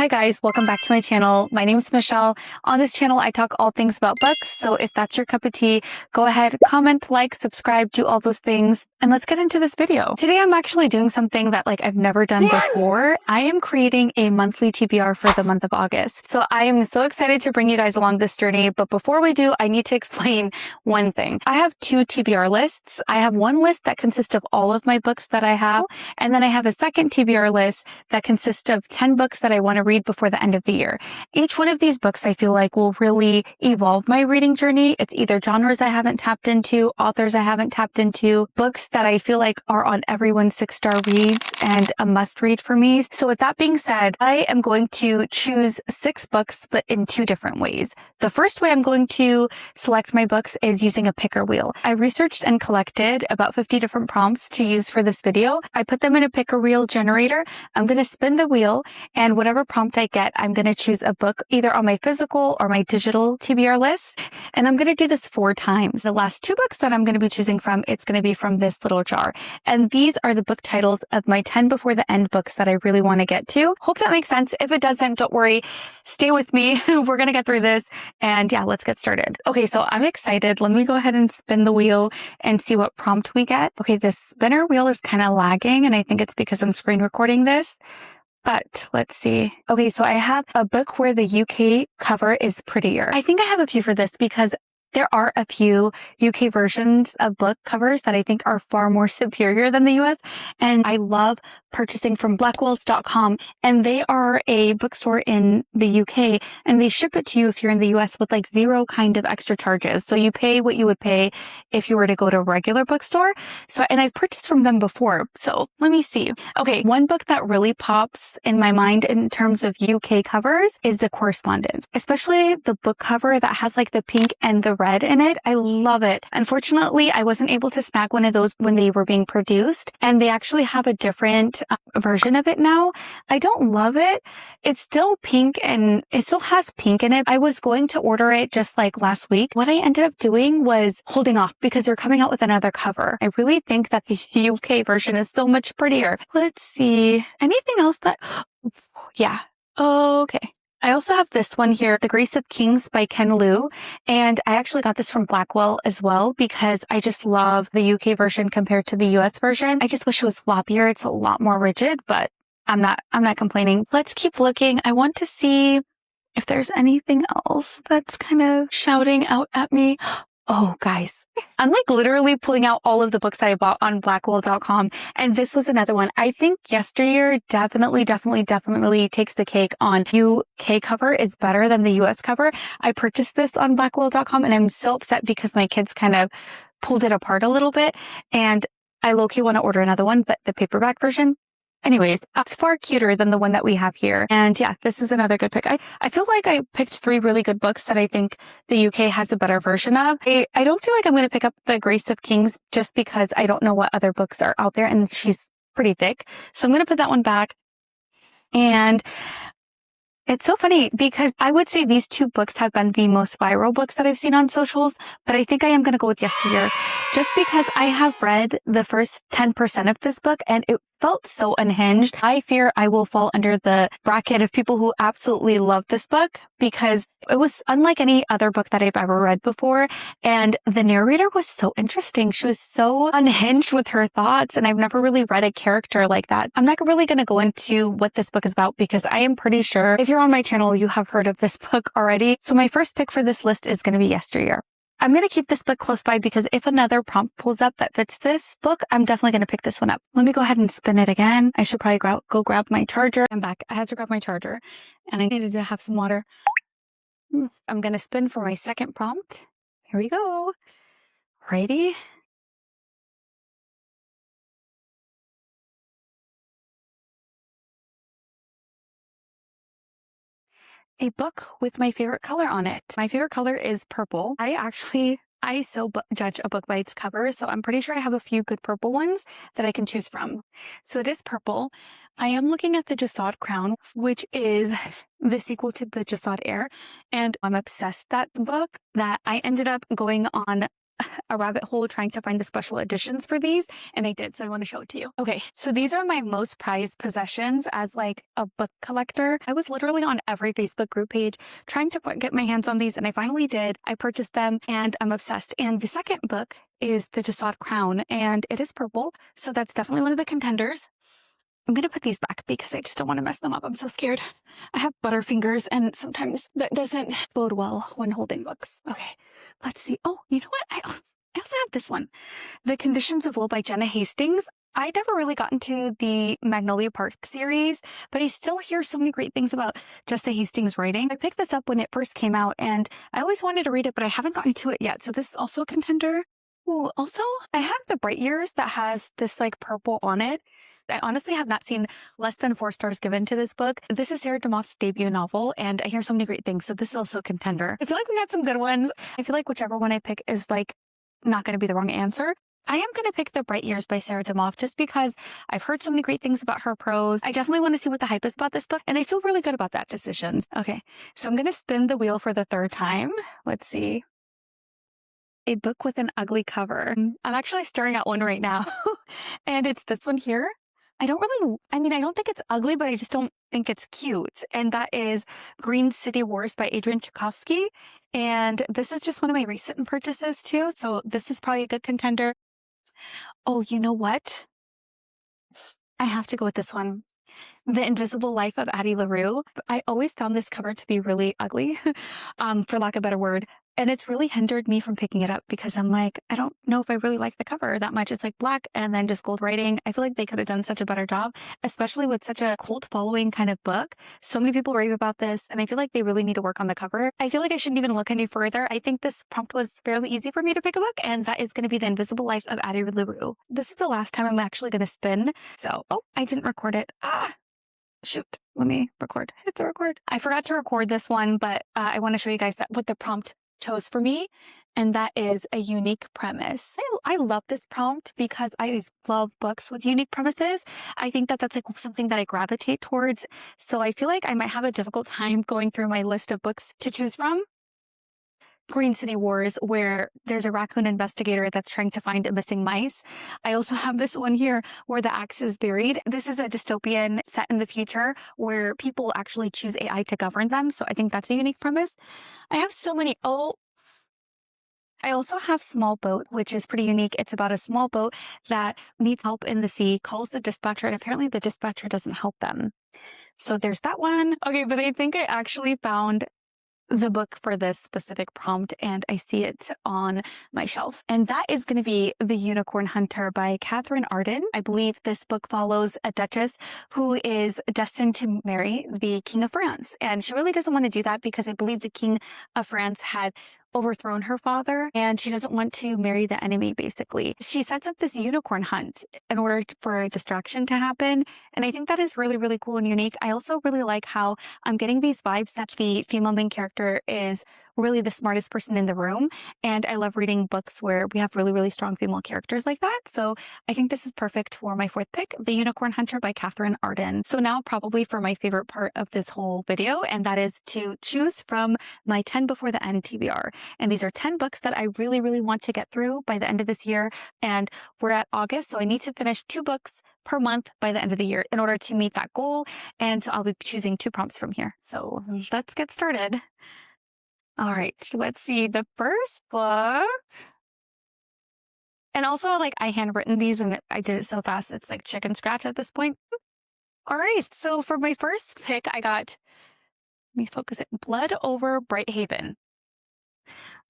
Hi guys, welcome back to my channel. My name is Michelle. On this channel, I talk all things about books. So if that's your cup of tea, go ahead, comment, like, subscribe, do all those things. And let's get into this video. Today, I'm actually doing something that I've never done before. I am creating a monthly TBR for the month of August. So I am so excited to bring you guys along this journey. But before we do, I need to explain one thing. I have two TBR lists. I have one list that consists of all of my books that I have. And then I have a second TBR list that consists of 10 books that I want to read before the end of the year. Each one of these books I feel like will really evolve my reading journey. It's either genres I haven't tapped into, authors I haven't tapped into, books that I feel like are on everyone's 6-star reads and a must read for me. So with that being said, I am going to choose 6 books, but in 2 different ways. The first way I'm going to select my books is using a picker wheel. I researched and collected about 50 different prompts to use for this video. I put them in a picker wheel generator. I'm going to spin the wheel, and whatever prompt I get, I'm going to choose a book either on my physical or my digital TBR list. And I'm going to do this 4 times. The last 2 books that I'm going to be choosing from, it's going to be from this little jar. And these are the book titles of my 10 before the end books that I really want to get to. Hope that makes sense. If it doesn't, don't worry. Stay with me. We're going to get through this. And yeah, let's get started. Okay, so I'm excited. Let me go ahead and spin the wheel and see what prompt we get. Okay, this spinner wheel is kind of lagging, and I think it's because I'm screen recording this. But let's see. Okay, so I have a book where the UK cover is prettier. I think I have a few for this because there are a few UK versions of book covers that I think are far more superior than the US. And I love purchasing from blackwells.com. And they are a bookstore in the UK, and they ship it to you if you're in the US with 0 kind of extra charges. So you pay what you would pay if you were to go to a regular bookstore. And I've purchased from them before. So let me see. Okay, one book that really pops in my mind in terms of UK covers is The Correspondent, especially the book cover that has the pink and the red in it. I love it. Unfortunately, I wasn't able to snag one of those when they were being produced, and they actually have a different version of it now. I don't love it. It's still pink, and it still has pink in it. I was going to order it just last week. What I ended up doing was holding off because they're coming out with another cover. I really think that the UK version is so much prettier. Let's see. Anything else that... Yeah. Okay. I also have this one here, The Grace of Kings by Ken Liu, and I actually got this from Blackwell as well because I just love the UK version compared to the US version. I just wish it was floppier. It's a lot more rigid, but I'm not complaining. Let's keep looking. I want to see if there's anything else that's kind of shouting out at me. Oh, guys, I'm literally pulling out all of the books that I bought on blackwell.com. And this was another one. I think Yesteryear definitely takes the cake on UK cover is better than the US cover. I purchased this on blackwell.com, and I'm so upset because my kids kind of pulled it apart a little bit. And I low-key want to order another one, but the paperback version, anyways, it's far cuter than the one that we have here. And yeah, this is another good pick. I feel like I picked 3 really good books that I think the UK has a better version of. I don't feel like I'm going to pick up The Grace of Kings just because I don't know what other books are out there, and she's pretty thick. So I'm going to put that one back. And it's so funny because I would say these 2 books have been the most viral books that I've seen on socials, but I think I am going to go with Yesteryear just because I have read the first 10% of this book and it felt so unhinged. I fear I will fall under the bracket of people who absolutely love this book because it was unlike any other book that I've ever read before. And the narrator was so interesting. She was so unhinged with her thoughts, and I've never really read a character like that. I'm not really going to go into what this book is about because I am pretty sure if you're on my channel, you have heard of this book already. So my first pick for this list is going to be Yesteryear. I'm going to keep this book close by because if another prompt pulls up that fits this book, I'm definitely going to pick this one up. Let me go ahead and spin it again. I should probably go grab my charger. I'm back. I had to grab my charger and I needed to have some water. I'm going to spin for my second prompt. Here we go. Ready? A book with my favorite color on it. My favorite color is purple. I judge a book by its cover, so I'm pretty sure I have a few good purple ones that I can choose from. So it is purple. I am looking at the Jasad Crown, which is the sequel to the Jasad Heir, and I'm obsessed with that book that I ended up going on a rabbit hole trying to find the special editions for these, and I did, so I want to show it to you. Okay, so these are my most prized possessions as like a book collector. I was literally on every Facebook group page trying to get my hands on these, and I finally did. I purchased them, and I'm obsessed. And the second book is The Jasad Crown, and it is purple, so that's definitely one of the contenders. I'm going to put these back because I just don't want to mess them up. I'm so scared. I have butterfingers and sometimes that doesn't bode well when holding books. Okay, let's see. Oh, you know what? I also have this one. The Conditions of Woe by Jenna Hastings. I never really got into the Magnolia Park series, but I still hear so many great things about Jessa Hastings' writing. I picked this up when it first came out and I always wanted to read it, but I haven't gotten to it yet. So this is also a contender. Ooh, also, I have the Bright Years that has this like purple on it. I honestly have not seen less than 4 stars given to this book. This is Sarah DeMott's debut novel, and I hear so many great things, so this is also a contender. I feel like we got some good ones. I feel like whichever one I pick is like not going to be the wrong answer. I am going to pick The Bright Years by Sarah DeMott just because I've heard so many great things about her prose. I definitely want to see what the hype is about this book, and I feel really good about that decision. Okay, so I'm going to spin the wheel for the 3rd time. Let's see. A book with an ugly cover. I'm actually staring at one right now, and it's this one here. I don't think it's ugly, but I just don't think it's cute. And that is Green City Wars by Adrian Tchaikovsky. And this is just one of my recent purchases too. So this is probably a good contender. Oh, you know what? I have to go with this one. The Invisible Life of Addie LaRue. I always found this cover to be really ugly, for lack of a better word. And it's really hindered me from picking it up because I'm like, I don't know if I really like the cover that much. It's like black and then just gold writing. I feel like they could have done such a better job, especially with such a cult following kind of book. So many people rave about this, and I feel like they really need to work on the cover. I feel like I shouldn't even look any further. I think this prompt was fairly easy for me to pick a book, and that is going to be The Invisible Life of Addie LaRue. This is the last time I'm actually going to spin. So, oh, I didn't record it. Shoot. Let me record. Hit the record. I forgot to record this one, but I want to show you guys what the prompt chose for me, and that is a unique premise. I love this prompt because I love books with unique premises. I think that that's like something that I gravitate towards. So I feel like I might have a difficult time going through my list of books to choose from. Green City Wars, where there's a raccoon investigator that's trying to find missing mice. I also have this one here where the axe is buried. This is a dystopian set in the future where people actually choose AI to govern them. So I think that's a unique premise. I have so many. Oh, I also have Small Boat, which is pretty unique. It's about a small boat that needs help in the sea, calls the dispatcher, and apparently the dispatcher doesn't help them. So there's that one. Okay, but I think I actually found the book for this specific prompt, and I see it on my shelf. And that is going to be The Unicorn Hunter by Catherine Arden. I believe this book follows a duchess who is destined to marry the King of France. And she really doesn't want to do that because I believe the King of France had overthrown her father, and she doesn't want to marry the enemy, basically. She sets up this unicorn hunt in order for a distraction to happen, and I think that is really, really cool and unique. I also really like how I'm getting these vibes that the female main character is really the smartest person in the room, and I love reading books where we have really, really strong female characters like that, so I think this is perfect for my 4th pick, The Unicorn Hunter by Catherine Arden. So now probably for my favorite part of this whole video, and that is to choose from my 10 before the end TBR. And these are 10 books that I really, really want to get through by the end of this year. And we're at August, so I need to finish 2 books per month by the end of the year in order to meet that goal. And so I'll be choosing 2 prompts from here. So let's get started. All right, let's see. The first book. And also, like, I handwritten these and I did it so fast, it's like chicken scratch at this point. All right, so for my first pick, I got, let me focus it, Blood Over Brighthaven.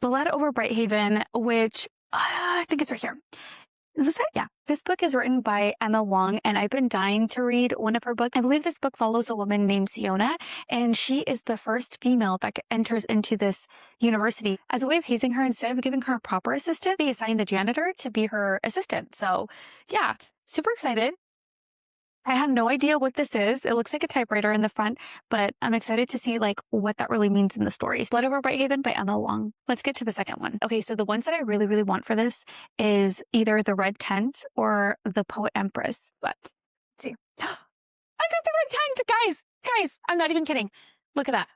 Blood Over Brighthaven, which I think it's right here. Is this it? Yeah. This book is written by Emma Wong, and I've been dying to read one of her books. I believe this book follows a woman named Siona, and she is the first female that enters into this university. As a way of hazing her, instead of giving her a proper assistant, they assign the janitor to be her assistant. So yeah, super excited. I have no idea what this is. It looks like a typewriter in the front, but I'm excited to see like what that really means in the story. Blood Over Brighthaven by Emma Wong. Let's get to the second one. Okay, so the ones that I really, really want for this is either The Red Tent or The Poet Empress. But let's see. I got The Red Tent, guys, I'm not even kidding. Look at that.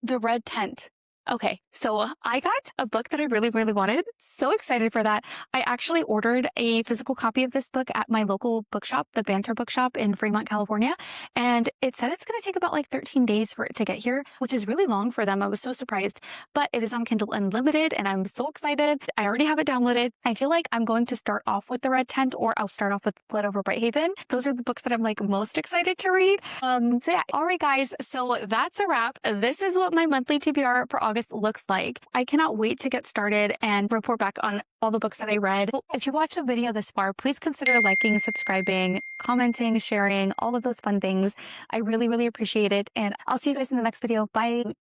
The Red Tent. Okay, so I got a book that I really, really wanted. So excited for that. I actually ordered a physical copy of this book at my local bookshop, the Banter Bookshop in Fremont, California. And it said it's going to take about like 13 days for it to get here, which is really long for them. I was so surprised, but it is on Kindle Unlimited and I'm so excited. I already have it downloaded. I feel like I'm going to start off with The Red Tent, or I'll start off with Blood Over Brighthaven. Those are the books that I'm like most excited to read. So yeah. All right, guys. So that's a wrap. This is what my monthly TBR for August looks like. I cannot wait to get started and report back on all the books that I read. If you watched the video this far, please consider liking, subscribing, commenting, sharing, all of those fun things. I really, really appreciate it. And I'll see you guys in the next video. Bye.